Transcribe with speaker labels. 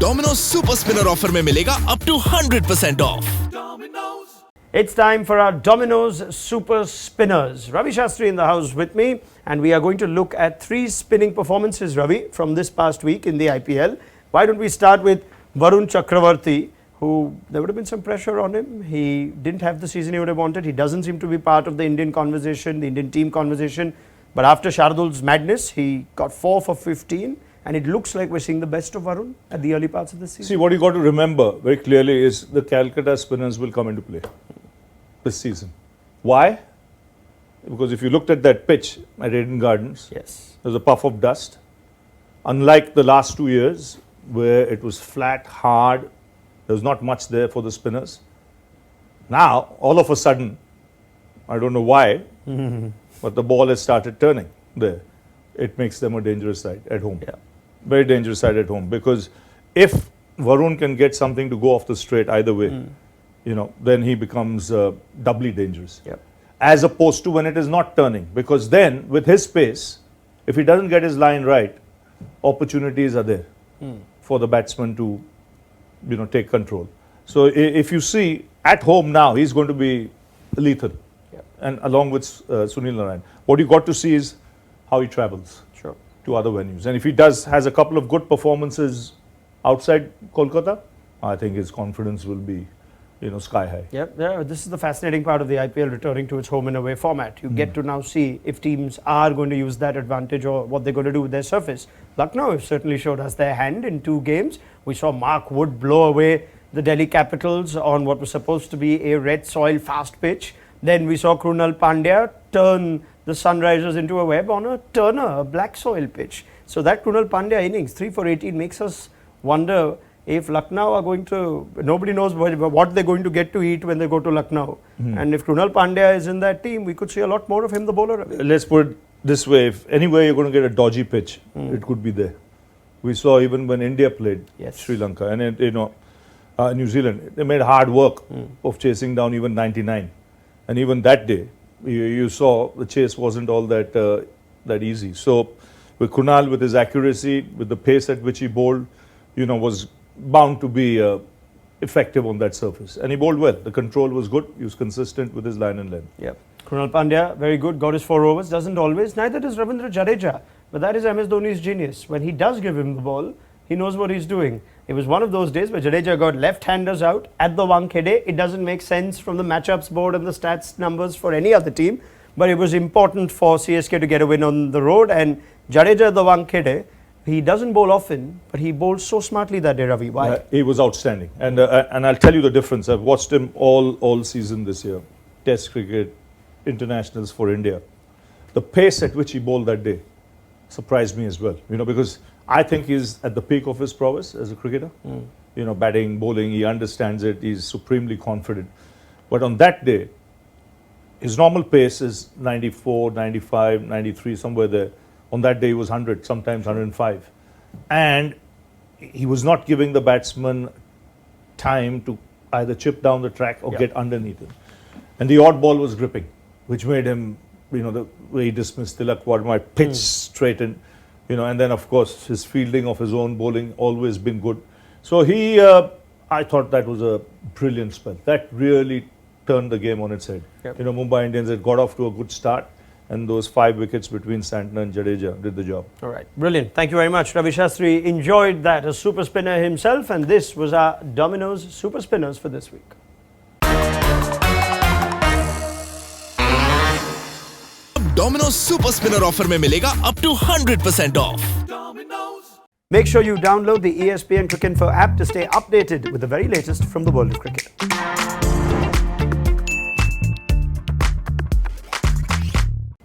Speaker 1: Domino Super Spinner offer में मिलेगा up to 100% off.
Speaker 2: It's time for our Domino's Super Spinners. Ravi Shastri in the house with me, and we are going to look at 3 spinning performances, Ravi, from this past week in the IPL. Why don't we start with Varun Chakravarti, who there would have been some pressure on him. He didn't have the season he would have wanted. He doesn't seem to be part of the Indian conversation, the Indian team conversation. But after Shardul's madness, he got 4 for 15. And it looks like we're seeing the best of Varun at the early parts of the season.
Speaker 3: See, what you got to remember very clearly is the Calcutta spinners will come into play this season. Why? Because if you looked at that pitch at Eden Gardens,
Speaker 2: Yes.
Speaker 3: there's a puff of dust. Unlike the last 2 years where it was flat, hard, there was not much there for the spinners. Now, all of a sudden, I don't know why, but the ball has started turning there. It makes them a dangerous side at home.
Speaker 2: Yeah.
Speaker 3: Very dangerous side at home, because if Varun can get something to go off the straight either way, then he becomes doubly dangerous.
Speaker 2: Yeah.
Speaker 3: As opposed to when it is not turning, because then with his pace, if he doesn't get his line right, opportunities are there for the batsman to take control. So if you see at home now, he's going to be lethal.
Speaker 2: Yeah.
Speaker 3: And along with Sunil Narayan, what you got to see is how he travels to other venues. And if he has a couple of good performances outside Kolkata, I think his confidence will be, sky high.
Speaker 2: Yeah, this is the fascinating part of the IPL returning to its home and away format. You get to now see if teams are going to use that advantage or what they're going to do with their surface. Lucknow have certainly showed us their hand in 2 games. We saw Mark Wood blow away the Delhi Capitals on what was supposed to be a red soil fast pitch. Then we saw Krunal Pandya turn the Sunrisers into a web on a Turner, a black soil pitch. So that Krunal Pandya innings, 3 for 18, makes us wonder if Lucknow are going to, nobody knows what they're going to get to eat when they go to Lucknow. And if Krunal Pandya is in that team, we could see a lot more of him, the bowler.
Speaker 3: Let's put it this way, if anywhere you're going to get a dodgy pitch, it could be there. We saw even when India played Sri Lanka and New Zealand, they made hard work of chasing down even 99. And even that day, you saw the chase wasn't all that easy. So with Kunal, with his accuracy, with the pace at which he bowled, was bound to be effective on that surface. And he bowled well. The control was good. He was consistent with his line and length.
Speaker 2: Yeah. Krunal Pandya, very good, got his 4 overs. Doesn't always. Neither does Ravindra Jadeja. But that is MS Dhoni's genius. When he does give him the ball, he knows what he's doing. It was one of those days where Jadeja got left-handers out at the Wankhede. It doesn't make sense from the matchups board and the stats numbers for any other team. But it was important for CSK to get a win on the road. And Jadeja at the Wankhede, he doesn't bowl often, but he bowled so smartly that day, Ravi. Why?
Speaker 3: He was outstanding. And I'll tell you the difference. I've watched him all season this year. Test cricket, internationals for India. The pace at which he bowled that day surprised me as well. Because I think he's at the peak of his prowess as a cricketer. Batting, bowling, he understands it. He's supremely confident. But on that day, his normal pace is 94, 95, 93, somewhere there. On that day, he was 100, sometimes 105. And he was not giving the batsman time to either chip down the track or get underneath him. And the odd ball was gripping, which made him, the way he dismissed Tilak Varma, pitch straight in. And then, of course, his fielding of his own bowling always been good. So I thought that was a brilliant spell. That really turned the game on its head.
Speaker 2: Yep.
Speaker 3: Mumbai Indians had got off to a good start, and those 5 wickets between Santner and Jadeja did the job.
Speaker 2: All right, brilliant. Thank you very much. Ravi Shastri enjoyed that, a super spinner himself, and this was our Domino's Super Spinners for this week.
Speaker 1: Domino Super Spinner offer में मिलेगा up to 100% off.
Speaker 2: Make sure you download the ESPNcricinfo app to stay updated with the very latest from the world of cricket.